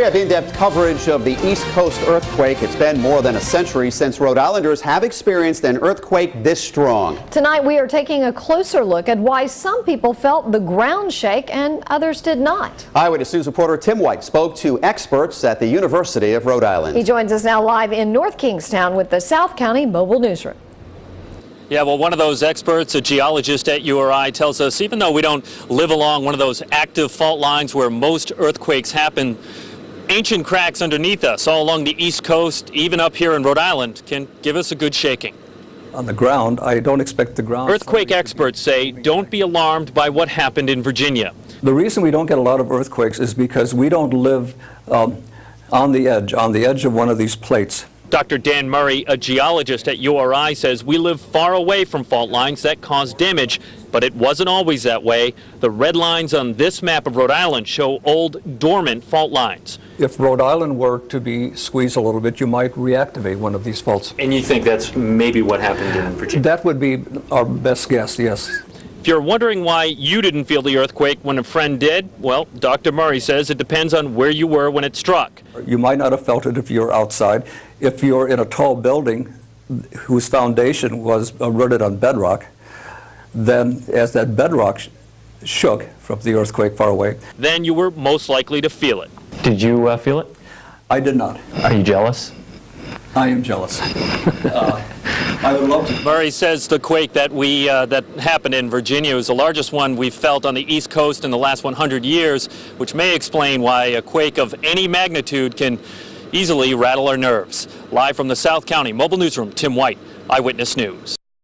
We have in-depth coverage of the East Coast earthquake. It's been more than a century since Rhode Islanders have experienced an earthquake this strong. Tonight we are taking a closer look at why some people felt the ground shake and others did not. Eyewitness News reporter Tim White spoke to experts at the University of Rhode Island. He joins us now live in North Kingstown with the South County Mobile Newsroom. Yeah, well, one of those experts, a geologist at URI, tells us even though we don't live along one of those active fault lines where most earthquakes happen, ancient cracks underneath us all along the East Coast, even up here in Rhode Island, can give us a good shaking. On the ground, I don't expect the ground. Earthquake experts say don't be alarmed by what happened in Virginia. The reason we don't get a lot of earthquakes is because we don't live on the edge of one of these plates. Dr. Dan Murray, a geologist at URI, says we live far away from fault lines that cause damage, but it wasn't always that way. The red lines on this map of Rhode Island show old, dormant fault lines. If Rhode Island were to be squeezed a little bit, you might reactivate one of these faults. And you think that's maybe what happened in Virginia? That would be our best guess, yes. If you're wondering why you didn't feel the earthquake when a friend did, well, Dr. Murray says it depends on where you were when it struck. You might not have felt it if you're outside. If you're in a tall building whose foundation was rooted on bedrock, then as that bedrock shook from the earthquake far away, then you were most likely to feel it. Did you feel it? I did not. Are you jealous? I am jealous. I would love to. Murray says the quake that happened in Virginia was the largest one we've felt on the East Coast in the last 100 years, which may explain why a quake of any magnitude can easily rattle our nerves. Live from the South County Mobile Newsroom, Tim White, Eyewitness News.